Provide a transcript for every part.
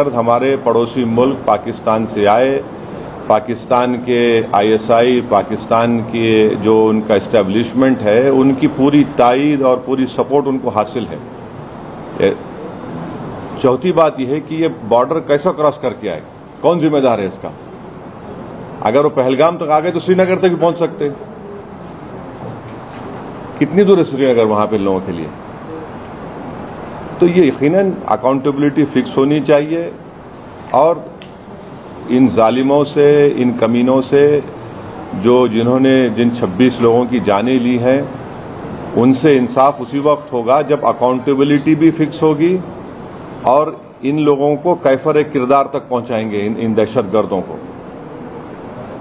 दहशतगर्द हमारे पड़ोसी मुल्क पाकिस्तान से आए, पाकिस्तान के आईएसआई, पाकिस्तान के जो उनका इस्टेब्लिशमेंट है, उनकी पूरी ताईद और पूरी सपोर्ट उनको हासिल है। चौथी बात यह है कि ये बॉर्डर कैसा क्रॉस करके आए, कौन जिम्मेदार है इसका? अगर वो पहलगाम तक आ गए तो श्रीनगर तक भी पहुंच सकते। कितनी दूर है श्रीनगर वहां पे लोगों के लिए? तो ये यकीनन अकाउंटेबिलिटी फिक्स होनी चाहिए और इन जालिमों से, इन कमीनों से जिन्होंने जिन 26 लोगों की जानें ली हैं, उनसे इंसाफ उसी वक्त होगा जब अकाउंटेबिलिटी भी फिक्स होगी और इन लोगों को कैफर किरदार तक पहुंचाएंगे, इन दहशतगर्दों को।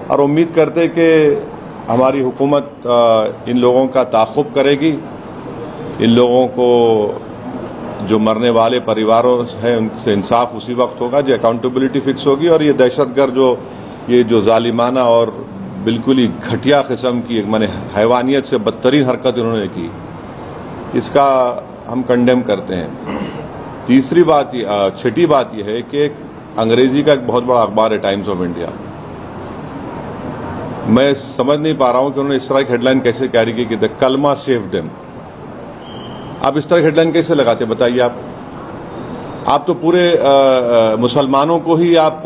और उम्मीद करते कि हमारी हुकूमत इन लोगों का ताक़ुब करेगी, इन लोगों को जो मरने वाले परिवारों हैं उनसे इंसाफ उसी वक्त होगा जब अकाउंटेबिलिटी फिक्स होगी। और ये दहशतगर्द जो जालिमाना और बिल्कुल ही घटिया किस्म की माने हैवानियत से बदतरीन हरकत इन्होंने की, इसका हम कंडेम करते हैं। तीसरी बात, छठी बात यह है कि अंग्रेजी का एक बहुत बड़ा अखबार है टाइम्स ऑफ इंडिया। मैं समझ नहीं पा रहा हूं कि उन्होंने इस तरह की हेडलाइन कैसे कैरी की द कलमा सेव देम। आप इस तरह की हेडलाइन कैसे लगाते बताइए? आप तो पूरे मुसलमानों को ही आप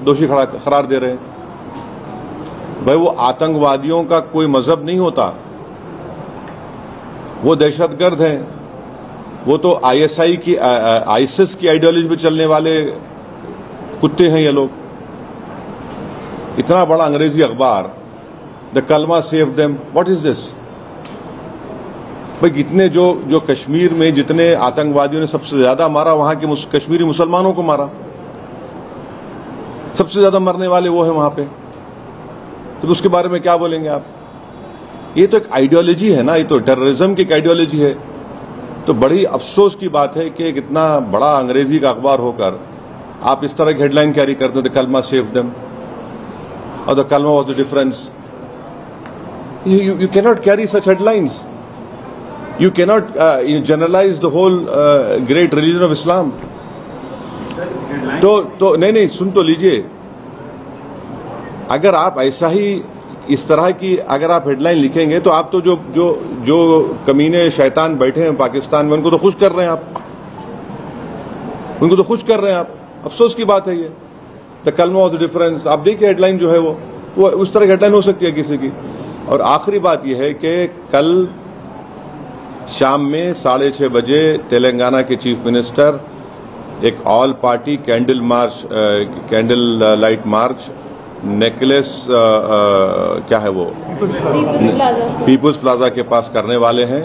दोषी करार दे रहे हैं। भाई वो आतंकवादियों का कोई मजहब नहीं होता, वो दहशतगर्द हैं, वो तो आईएसआई की आईसिस की आइडियोलॉजी पे चलने वाले कुत्ते हैं ये लोग। इतना बड़ा अंग्रेजी अखबार, द कलमा save them, what is this? भाई कितने जो कश्मीर में जितने आतंकवादियों ने सबसे ज्यादा मारा, वहां के कश्मीरी मुसलमानों को मारा, सबसे ज्यादा मरने वाले वो है वहां पे। तो उसके बारे में क्या बोलेंगे आप? ये तो एक आइडियोलॉजी है ना, ये तो टेररिज्म की एक आइडियोलॉजी है। तो बड़ी अफसोस की बात है कि इतना बड़ा अंग्रेजी का अखबार होकर आप इस तरह की हेडलाइन कैरी करते द कलमा सेव देम और द कलमा was the difference. You cannot carry such headlines. You cannot generalize the whole great religion of Islam. तो नहीं सुन तो लीजिए। अगर आप ऐसा ही इस तरह की अगर आप हेडलाइन लिखेंगे तो आप तो जो कमीने शैतान बैठे हैं पाकिस्तान में उनको तो खुश कर रहे हैं आप, उनको तो खुश कर रहे हैं आप। अफसोस की बात है ये। द कलमा वाज द डिफरेंस। आप देखिए हेडलाइन जो है वो उस तरह की हेडलाइन हो सकती है किसी की। और आखिरी बात यह है कि कल शाम में 6:30 बजे तेलंगाना के चीफ मिनिस्टर एक all party candle light march necklace क्या है वो पीपुल्स प्लाजा के पास करने वाले हैं।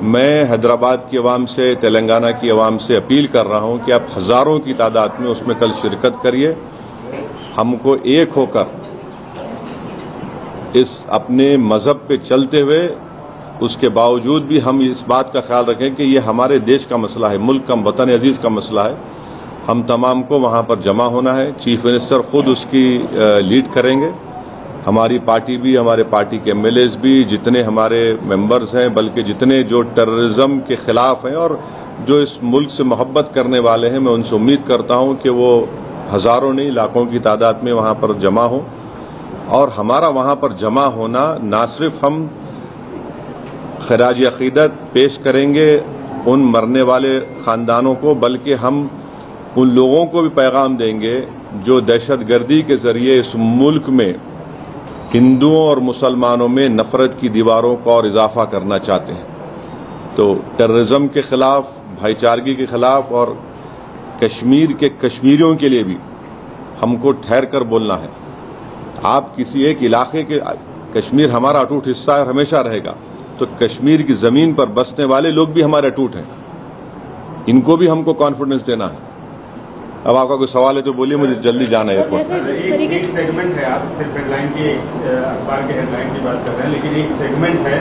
मैं हैदराबाद की आवाम से, तेलंगाना की आवाम से अपील कर रहा हूं कि आप हजारों की तादाद में उसमें कल शिरकत करिए। हमको एक होकर इस अपने मजहब पे चलते हुए उसके बावजूद भी हम इस बात का ख्याल रखें कि ये हमारे देश का मसला है, मुल्क का, वतन अजीज का मसला है। हम तमाम को वहां पर जमा होना है। चीफ मिनिस्टर खुद उसकी लीड करेंगे। हमारी पार्टी भी, हमारे पार्टी के एमएलएज भी, जितने हमारे मेंबर्स हैं, बल्कि जितने जो टेररिज्म के खिलाफ हैं और जो इस मुल्क से मोहब्बत करने वाले हैं, मैं उनसे उम्मीद करता हूं कि वो हजारों नहीं लाखों की तादाद में वहां पर जमा हो। और हमारा वहां पर जमा होना ना सिर्फ हम खराज अकीदत पेश करेंगे उन मरने वाले खानदानों को, बल्कि हम उन लोगों को भी पैगाम देंगे जो दहशतगर्दी के जरिए इस मुल्क में हिंदुओं और मुसलमानों में नफरत की दीवारों का और इजाफा करना चाहते हैं। तो टेररिज्म के खिलाफ, भाईचारगी के खिलाफ और कश्मीर के कश्मीरियों के लिए भी हमको ठहर कर बोलना है। आप किसी एक इलाके के, कश्मीर हमारा अटूट हिस्सा है, हमेशा रहेगा। तो कश्मीर की जमीन पर बसने वाले लोग भी हमारे अटूट हैं, इनको भी हमको कॉन्फिडेंस देना है। अब आपका कोई सवाल है तो बोलिए, मुझे जल्दी जाना है। एक सेगमेंट है, आप सिर्फ हेडलाइन की, अखबार के हेडलाइन की बात कर रहे हैं, लेकिन एक सेगमेंट है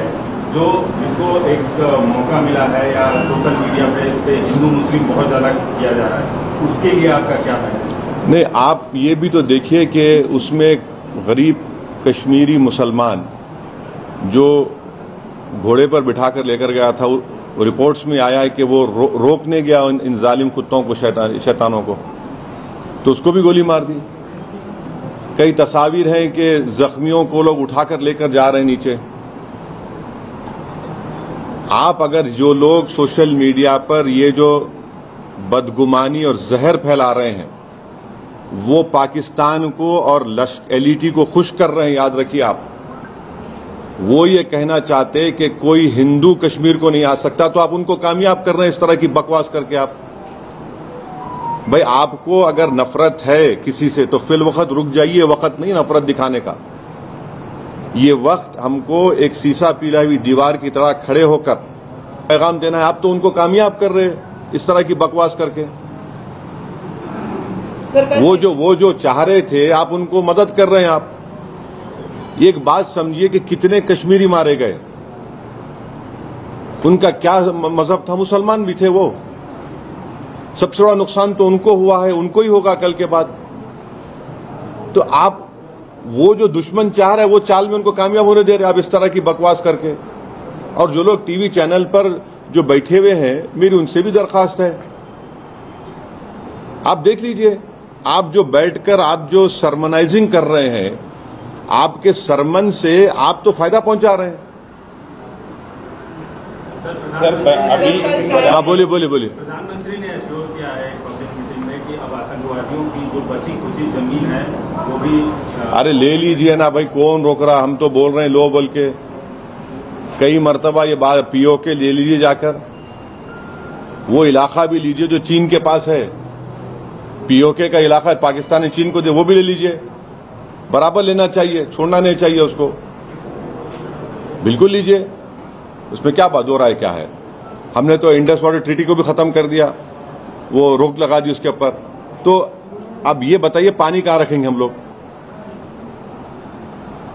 जिसको एक मौका मिला है या सोशल मीडिया पे हिंदू मुस्लिम बहुत ज्यादा किया जा रहा है, उसके लिए आपका क्या है? नहीं, आप ये भी तो देखिए कि उसमें गरीब कश्मीरी मुसलमान जो घोड़े पर बिठाकर लेकर गया था, रिपोर्ट्स में आया है कि वो रोकने गया इन जालिम कुत्तों को, शैतानों को। तो उसको भी गोली मार दी। कई तस्वीर हैं कि जख्मियों को लोग उठाकर लेकर जा रहे हैं नीचे। आप अगर जो लोग सोशल मीडिया पर ये जो बदगुमानी और जहर फैला रहे हैं वो पाकिस्तान को और एलईटी को खुश कर रहे हैं, याद रखिए आप। वो ये कहना चाहते कि कोई हिंदू कश्मीर को नहीं आ सकता, तो आप उनको कामयाब कर रहे हैं इस तरह की बकवास करके। आप भाई, आपको अगर नफरत है किसी से तो फिल वक्त रुक जाइए, वक्त नहीं नफरत दिखाने का। ये वक्त हमको एक सीसा पीला हुई दीवार की तरह खड़े होकर पैगाम देना है। आप तो उनको कामयाब कर रहे हैं इस तरह की बकवास करके। वो जो चाह रहे थे आप उनको मदद कर रहे हैं। आप एक बात समझिए कि कितने कश्मीरी मारे गए, उनका क्या मजहब था, मुसलमान भी थे वो। सबसे बड़ा नुकसान तो उनको हुआ है, उनको ही होगा कल के बाद। तो आप वो जो दुश्मन चाह रहे हैं वो चाल में उनको कामयाब होने दे रहे हैं आप इस तरह की बकवास करके। और जो लोग टीवी चैनल पर जो बैठे हुए हैं, मेरी उनसे भी दरखास्त है, आप देख लीजिए। आप जो बैठकर आप जो सरमनाइजिंग कर रहे हैं, आपके सरमन से आप तो फायदा पहुंचा रहे हैं। सर अभी हाँ बोलिए। प्रधानमंत्री ने एश्योर किया है पब्लिक मीटिंग में कि अब आतंकवादियों की जो बची खुची जमीन है वो भी अरे ले लीजिए ना भाई, कौन रोक रहा। हम तो बोल रहे हैं लो बोल के कई मरतबा ये बात। पीओके ले लीजिए जाकर, वो इलाका भी लीजिए जो चीन के पास है। पीओके का इलाका पाकिस्तान ने चीन को दे, वो भी ले लीजिए। बराबर लेना चाहिए, छोड़ना नहीं चाहिए उसको, बिल्कुल लीजिए। उसमें क्या बात हो रहा है, क्या है। हमने तो इंडस वाटर ट्रीटी को भी खत्म कर दिया, वो रोक लगा दी उसके ऊपर। तो अब ये बताइए पानी कहां रखेंगे हम लोग?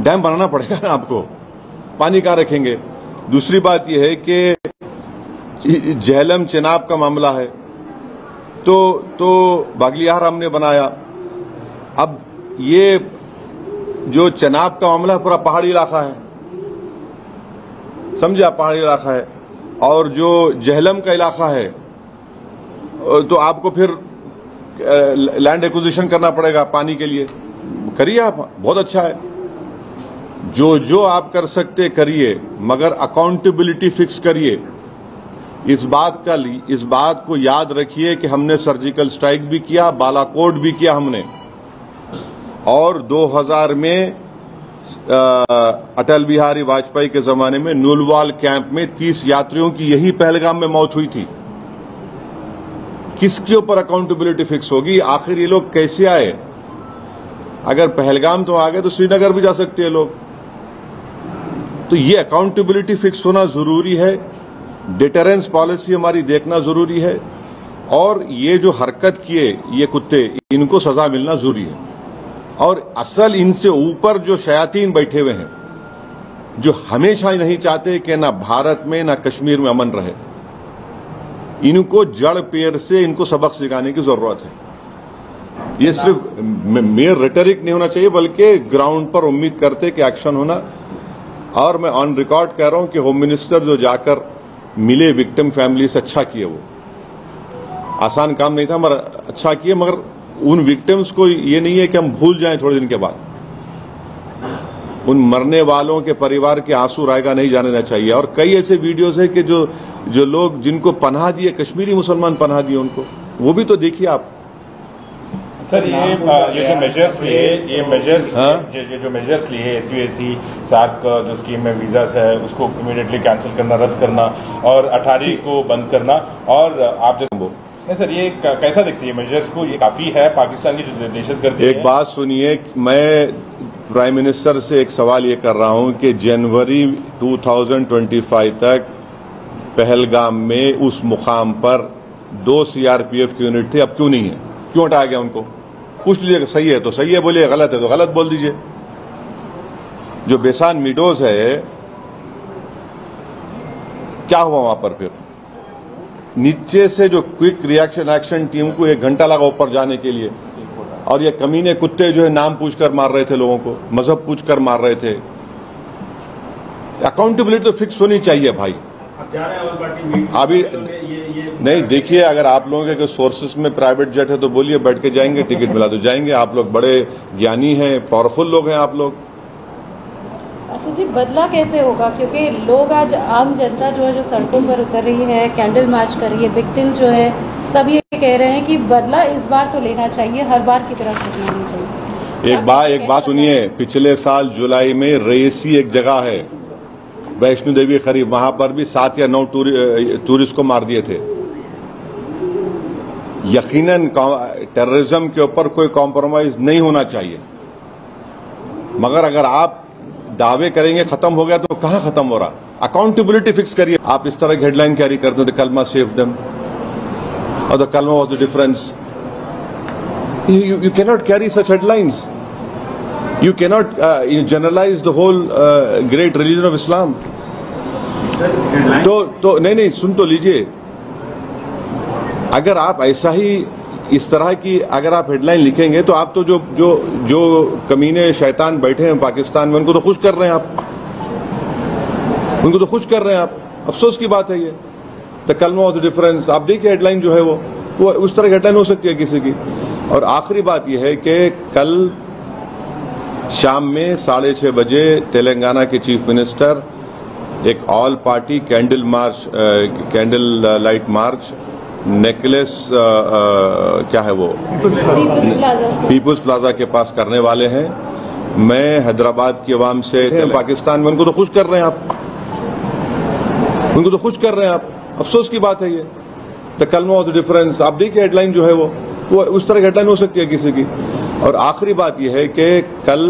डैम बनाना पड़ेगा ना आपको, पानी कहां रखेंगे? दूसरी बात यह है कि झेलम चेनाब का मामला है, तो बागलियार हमने बनाया। अब ये जो चेनाब का मामला है पूरा पहाड़ी इलाका है, समझा, पहाड़ी इलाका है। और जो झेलम का इलाका है तो आपको फिर लैंड एक्विजिशन करना पड़ेगा पानी के लिए। करिए आप, बहुत अच्छा है। जो आप कर सकते करिए, मगर अकाउंटेबिलिटी फिक्स करिए। इस बात को याद रखिए कि हमने सर्जिकल स्ट्राइक भी किया, बालाकोट भी किया हमने। और 2000 में अटल बिहारी वाजपेयी के जमाने में नुलवाल कैंप में 30 यात्रियों की यही पहलगाम में मौत हुई थी। किसके ऊपर अकाउंटेबिलिटी फिक्स होगी? आखिर ये लोग कैसे आए? अगर पहलगाम तो आ गए तो श्रीनगर भी जा सकते हैं लोग। तो ये अकाउंटेबिलिटी फिक्स होना जरूरी है। डिटरेंस पॉलिसी हमारी देखना जरूरी है। और ये जो हरकत किए ये कुत्ते, इनको सजा मिलना जरूरी है। और असल इनसे ऊपर जो शयातीन बैठे हुए हैं, जो हमेशा ही नहीं चाहते कि ना भारत में ना कश्मीर में अमन रहे, इनको जड़ पेड़ से इनको सबक सिखाने की जरूरत है। ये सिर्फ मेयर रेटरिक नहीं होना चाहिए, बल्कि ग्राउंड पर उम्मीद करते कि एक्शन होना। और मैं ऑन रिकॉर्ड कह रहा हूं कि होम मिनिस्टर जो जाकर मिले विक्टिम फैमिली से, अच्छा किए। वो आसान काम नहीं था मगर अच्छा किए। मगर उन विक्टिम्स को ये नहीं है कि हम भूल जाएं थोड़े दिन के बाद। उन मरने वालों के परिवार के आंसू रायगा नहीं जाने देना चाहिए। और कई ऐसे वीडियोस है कि जो लोग जिनको पनाह दिए, कश्मीरी मुसलमान पनाह दिए उनको, वो भी तो देखिए आप। सर ये जो मेजर्स लिए, ये जो मेजर्स लिए एसयूएसी सार्क का जो स्कीम में वीजास है उसको इमीडिएटली कैंसिल करना, रद्द करना, और 18 को बंद करना, और आप जैसे नहीं सर, ये कैसा दिखती है मेजर्स को? ये काफी है पाकिस्तान की जो दहशतगर्दी है। एक बात सुनिए, मैं प्राइम मिनिस्टर से एक सवाल ये कर रहा हूं कि जनवरी 2025 तक पहलगाम में उस मुकाम पर 2 सीआरपीएफ की यूनिट थी, अब क्यों नहीं है? क्यों हटाया गया उनको? पूछ लीजिए, सही है तो सही है बोलिए, गलत है तो गलत बोल दीजिए। जो बेसान मीडोज है, क्या हुआ वहां पर? फिर नीचे से जो क्विक रिएक्शन एक्शन टीम को 1 घंटा लगा ऊपर जाने के लिए, और ये कमीने कुत्ते जो है नाम पूछकर मार रहे थे लोगों को, मजहब पूछकर मार रहे थे। अकाउंटेबिलिटी तो फिक्स होनी चाहिए भाई। अब जा रहे हैं ऑल पार्टी मीट अभी ये नहीं, देखिए, अगर आप लोगों के सोर्सेस में प्राइवेट जेट है तो बोलिए, बैठ के जाएंगे, टिकट मिला तो जाएंगे। आप लोग बड़े ज्ञानी हैं, पावरफुल लोग हैं आप लोग। अच्छा जी, बदला कैसे होगा? क्योंकि लोग आज, आम जनता जो है, जो सड़कों पर उतर रही है, कैंडल मार्च कर रही है, विक्टिम्स जो है सब ये कह रहे हैं कि बदला इस बार तो लेना चाहिए, हर बार की तरह नहीं होनी चाहिए। एक बात सुनिए, पिछले साल जुलाई में रेसी एक जगह है वैष्णो देवी करीब, वहां पर भी 7 या 9 टूरिस्ट को मार दिए थे। यकीनन टेररिज्म के ऊपर कोई कॉम्प्रोमाइज नहीं होना चाहिए, मगर अगर आप दावे करेंगे खत्म हो गया तो कहां खत्म हो रहा? अकाउंटेबिलिटी फिक्स करिए। आप इस तरह की हेडलाइन कैरी करते थे, कलमा सेव देम और द कलमा was the difference. You cannot carry such headlines. You cannot generalize the whole great religion of Islam. तो नहीं, सुन तो लीजिए। अगर आप ऐसा ही इस तरह की अगर आप हेडलाइन लिखेंगे तो आप तो जो कमीने शैतान बैठे हैं पाकिस्तान में, उनको तो खुश कर रहे हैं आप, उनको तो खुश कर रहे हैं आप। अफसोस की बात है ये। द कलमा वाज द डिफरेंस। आप देखिए हेडलाइन जो है वो उस तरह की हेडलाइन हो सकती है किसी की। और आखिरी बात यह है कि कल शाम में 6:30 बजे तेलंगाना के चीफ मिनिस्टर एक all party candle light march necklace क्या है वो पीपुल्स प्लाजा के पास करने वाले हैं। मैं हैदराबाद की आवाम से, पाकिस्तान में, उनको तो खुश कर रहे हैं आप, उनको तो खुश कर रहे हैं आप। अफसोस की बात है ये। द कलमा वाज द डिफरेंस। आप देखिए हेडलाइन जो है वो उस तरह की हेडलाइन हो सकती है किसी की। और आखिरी बात यह है कि कल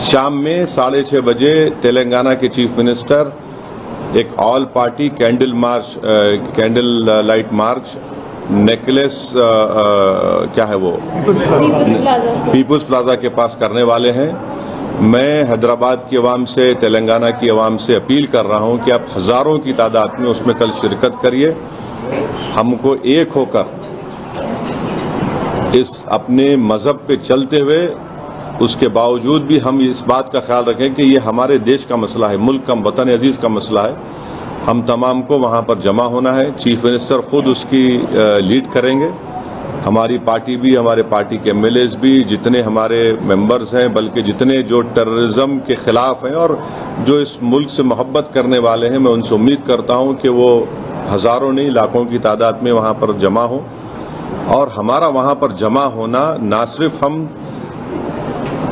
शाम में 6:30 बजे तेलंगाना के चीफ मिनिस्टर एक all party candle light march necklace क्या है वो पीपुल्स प्लाजा के पास करने वाले हैं। मैं हैदराबाद की आवाम से, तेलंगाना की आवाम से अपील कर रहा हूं कि आप हजारों की तादाद में उसमें कल शिरकत करिए। हमको एक होकर इस अपने मजहब पे चलते हुए, उसके बावजूद भी हम इस बात का ख्याल रखें कि ये हमारे देश का मसला है, मुल्क का, वतन अजीज का मसला है। हम तमाम को वहां पर जमा होना है। चीफ मिनिस्टर खुद उसकी लीड करेंगे। हमारी पार्टी भी, हमारे पार्टी के एमएलएज भी, जितने हमारे मेंबर्स हैं, बल्कि जितने जो टेररिज्म के खिलाफ हैं और जो इस मुल्क से मोहब्बत करने वाले हैं, मैं उनसे उम्मीद करता हूं कि वो हजारों नहीं लाखों की तादाद में वहां पर जमा हो। और हमारा वहां पर जमा होना ना सिर्फ हम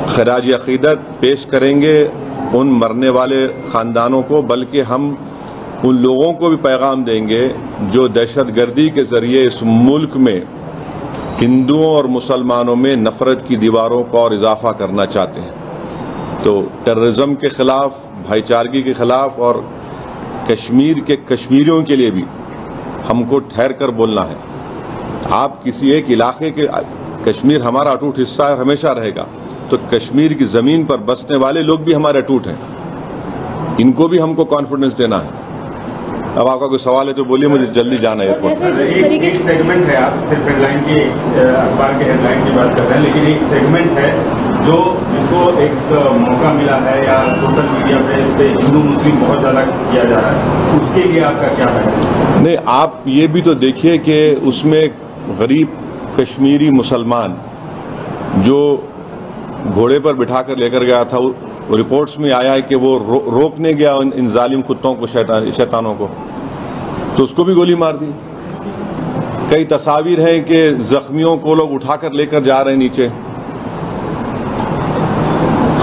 खराज अकीदत पेश करेंगे उन मरने वाले खानदानों को, बल्कि हम उन लोगों को भी पैगाम देंगे जो दहशतगर्दी के जरिए इस मुल्क में हिंदुओं और मुसलमानों में नफरत की दीवारों को और इजाफा करना चाहते हैं। तो टेररिज्म के खिलाफ, भाईचारगी के खिलाफ और कश्मीर के कश्मीरियों के लिए भी हमको ठहर कर बोलना है। आप किसी एक इलाके के, कश्मीर हमारा अटूट हिस्सा है, हमेशा रहेगा, तो कश्मीर की जमीन पर बसने वाले लोग भी हमारे अटूट हैं, इनको भी हमको कॉन्फिडेंस देना है। अब आपका कोई सवाल है तो बोलिए, मुझे जल्दी जाना है एयरपोर्ट। एक सेगमेंट है, आप सिर्फ हेडलाइन की, अखबार के हेडलाइन की बात कर रहे हैं, लेकिन एक सेगमेंट है जो जिसको एक मौका मिला है या सोशल मीडिया पे हिंदू मुस्लिम बहुत ज्यादा किया जा रहा है, उसके लिए आपका क्या है? नहीं, आप ये भी तो देखिए कि उसमें गरीब कश्मीरी मुसलमान जो घोड़े पर बिठाकर लेकर गया था, रिपोर्ट्स में आया है कि वो रोकने गया इन जालिम कुत्तों को, शैतानों को, तो उसको भी गोली मार दी। कई तस्वीर है कि जख्मियों को लोग उठाकर लेकर जा रहे हैं नीचे।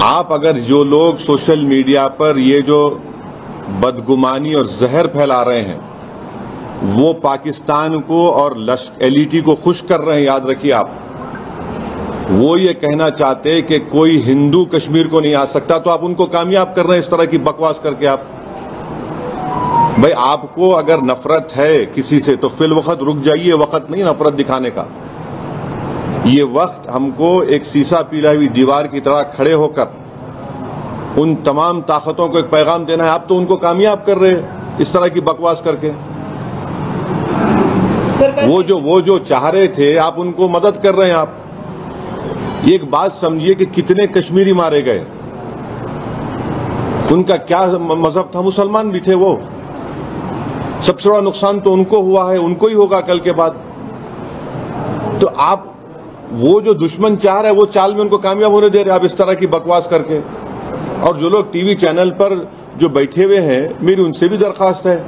आप अगर जो लोग सोशल मीडिया पर ये जो बदगुमानी और जहर फैला रहे हैं, वो पाकिस्तान को और एलईटी को खुश कर रहे हैं, याद रखिए आप। वो ये कहना चाहते कि कोई हिंदू कश्मीर को नहीं आ सकता, तो आप उनको कामयाब कर रहे हैं इस तरह की बकवास करके। आप भाई, आपको अगर नफरत है किसी से तो फिल वक्त रुक जाइए, वक्त नहीं नफरत दिखाने का। ये वक्त हमको एक सीसा पीला हुई दीवार की तरह खड़े होकर उन तमाम ताकतों को एक पैगाम देना है। आप तो उनको कामयाब कर रहे हैं इस तरह की बकवास करके। वो जो चाह रहे थे, आप उनको मदद कर रहे हैं। आप एक बात समझिए कि कितने कश्मीरी मारे गए, उनका क्या मजहब था, मुसलमान भी थे वो, सबसे बड़ा नुकसान तो उनको हुआ है, उनको ही होगा कल के बाद। तो आप वो जो दुश्मन चाह रहे हैं वो चाल में उनको कामयाब होने दे रहे हैं आप इस तरह की बकवास करके। और जो लोग टीवी चैनल पर जो बैठे हुए हैं, मेरी उनसे भी दरखास्त है,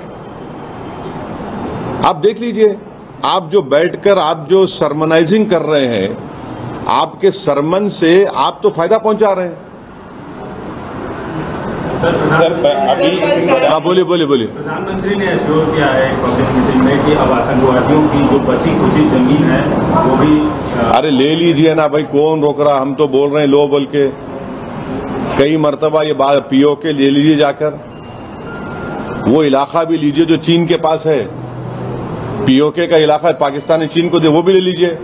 आप देख लीजिए, आप जो बैठकर आप जो सरमनाइजिंग कर रहे हैं, आपके सरमन से आप तो फायदा पहुंचा रहे हैं। हाँ बोलिए बोलिए बोलिए। प्रधानमंत्री ने एश्योर किया है पब्लिक मीटिंग में कि अब आतंकवादियों की जो बची खुची जमीन है वो भी अरे ले लीजिए ना भाई, कौन रोक रहा, हम तो बोल रहे हैं लो बोल के कई मर्तबा ये बात। पीओके ले लीजिए जाकर, वो इलाका भी लीजिए जो चीन के पास है, पीओके का इलाका पाकिस्तान चीन को दे, वो भी ले लीजिए,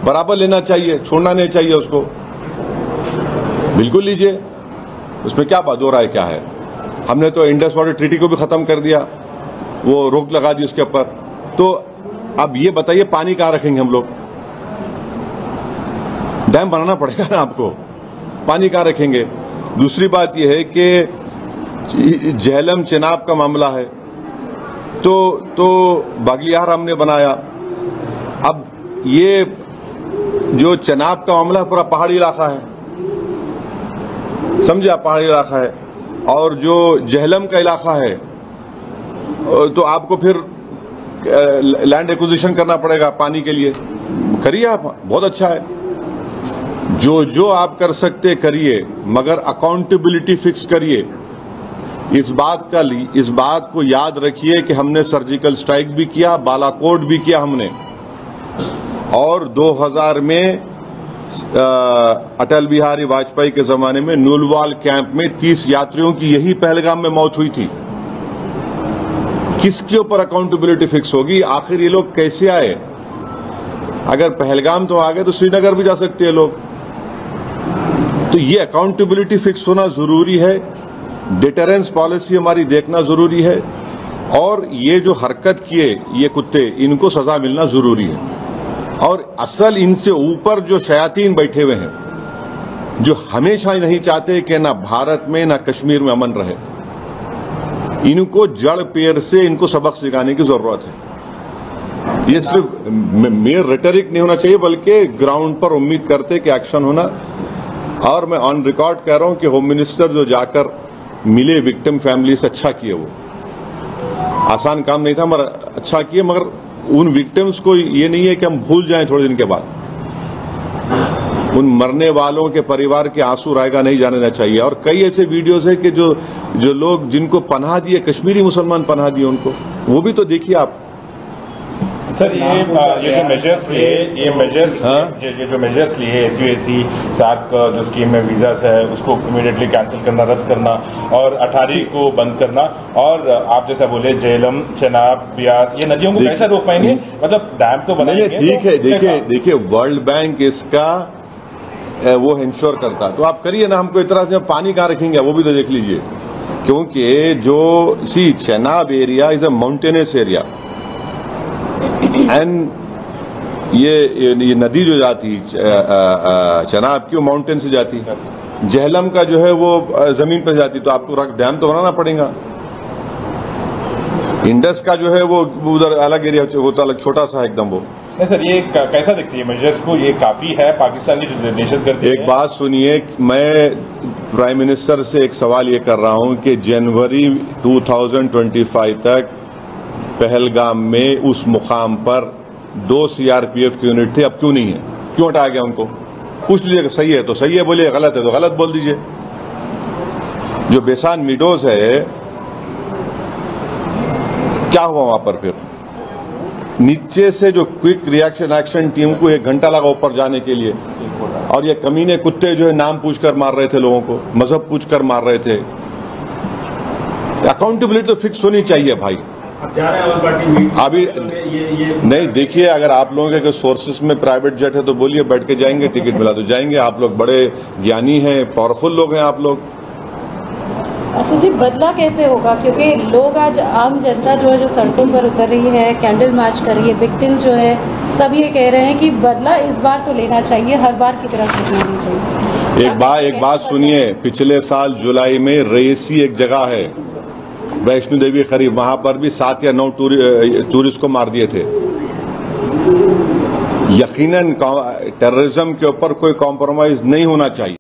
बराबर लेना चाहिए, छोड़ना नहीं चाहिए उसको, बिल्कुल लीजिए, उसमें क्या बात हो रहा है, क्या है। हमने तो इंडस वाटर ट्रीटी को भी खत्म कर दिया, वो रोक लगा दी उसके ऊपर। तो अब ये बताइए पानी कहां रखेंगे हम लोग? डैम बनाना पड़ेगा ना आपको, पानी कहां रखेंगे? दूसरी बात यह है कि झेलम चेनाब का मामला है, तो बागलियार हमने बनाया। अब ये जो चेनाब का मामला है पूरा पहाड़ी इलाका है, समझे आप, पहाड़ी इलाका है। और जो झेलम का इलाका है तो आपको फिर लैंड एक्विजिशन करना पड़ेगा पानी के लिए, करिए आप, बहुत अच्छा है। जो आप कर सकते करिए, मगर अकाउंटेबिलिटी फिक्स करिए। इस बात को याद रखिए कि हमने सर्जिकल स्ट्राइक भी किया, बालाकोट भी किया हमने, और 2000 में अटल बिहारी वाजपेयी के जमाने में नुलवाल कैंप में 30 यात्रियों की यही पहलगाम में मौत हुई थी। किसके ऊपर अकाउंटेबिलिटी फिक्स होगी? आखिर ये लोग कैसे आए? अगर पहलगाम तो आ गए तो श्रीनगर भी जा सकते हैं लोग। तो ये अकाउंटेबिलिटी फिक्स होना जरूरी है, डिटरेंस पॉलिसी हमारी देखना जरूरी है, और ये जो हरकत किए ये कुत्ते, इनको सजा मिलना जरूरी है। और असल इनसे ऊपर जो शयातीन बैठे हुए हैं, जो हमेशा नहीं चाहते कि ना भारत में ना कश्मीर में अमन रहे, इनको जड़ पेड़ से इनको सबक सिखाने की जरूरत है। ये सिर्फ मेयर रेटरिक नहीं होना चाहिए, बल्कि ग्राउंड पर उम्मीद करते कि एक्शन होना। और मैं ऑन रिकॉर्ड कह रहा हूं कि होम मिनिस्टर जो जाकर मिले विक्टिम फैमिली से, अच्छा किए, वो आसान काम नहीं था मगर अच्छा किए। मगर उन विक्टिम्स को ये नहीं है कि हम भूल जाएं थोड़े दिन के बाद, उन मरने वालों के परिवार के आंसू रायगा नहीं जाने देना चाहिए। और कई ऐसे वीडियोस है कि जो लोग जिनको पनाह दिए, कश्मीरी मुसलमान पनाह दिए उनको, वो भी तो देखिए आप। सर ये जो मेजर्स लिए, ये जो मेजर्स लिए एसयूएसी सार्क का जो स्कीम में वीजास है उसको इमीडिएटली कैंसिल करना, रद्द करना, और 18 को बंद करना, और आप जैसा बोले झेलम, चेनाब, ब्यास, ये नदियों को कैसे रोक पाएंगे? मतलब डैम तो बनाएंगे, ठीक है। देखिए वर्ल्ड बैंक इसका वो इंश्योर करता, तो आप करिए ना। हमको इतना से पानी कहां रखेंगे वो भी तो देख लीजिए, क्योंकि जो Chenab area is a mountainous area, and ये नदी जो जाती चेनाब की वो माउंटेन से जाती, झेलम का जो है वो जमीन पर जाती, तो आपको डैम तो बनाना पड़ेगा। इंडस का जो है वो उधर अलग एरिया, वो तो अलग छोटा सा एकदम वो। नहीं सर, ये कैसा दिखती है मेजर्स को? ये काफी है पाकिस्तान की जो दहशत गर्दी। एक बात सुनिए, मैं प्राइम मिनिस्टर से एक सवाल ये कर रहा हूं कि जनवरी 2025 तक पहलगाम में उस मुकाम पर 2 सीआरपीएफ की यूनिट थे, अब क्यों नहीं है? क्यों हटाया गया उनको? पूछ लीजिए, सही है तो सही है बोलिए, गलत है तो गलत बोल दीजिए। जो बेसान मीडोज है, क्या हुआ वहां पर? फिर नीचे से जो क्विक रिएक्शन एक्शन टीम को 1 घंटा लगा ऊपर जाने के लिए, और ये कमीने कुत्ते जो है नाम पूछकर मार रहे थे लोगों को, मजहब पूछकर मार रहे थे। अकाउंटेबिलिटी तो फिक्स होनी चाहिए भाई। अभी नहीं, देखिए, अगर आप लोगों के सोर्सेस में प्राइवेट जेट है तो बोलिए, बैठ के जाएंगे, टिकट मिला तो जाएंगे। आप लोग बड़े ज्ञानी हैं, पावरफुल लोग हैं आप लोग। असद जी, बदला कैसे होगा? क्योंकि लोग आज, आम जनता जो है जो सड़कों पर उतर रही है, कैंडल मार्च कर रही है, विक्टिम्स जो है सब ये कह रहे हैं कि बदला इस बार तो लेना चाहिए, हर बार की तरह सोचना नहीं चाहिए। एक बात सुनिए, पिछले साल जुलाई में रेसी एक जगह है, वैष्णो देवी करीब, वहां पर भी 7 या 9 टूरिस्ट को मार दिए थे। यकीनन टेररिज्म के ऊपर कोई कॉम्प्रोमाइज नहीं होना चाहिए।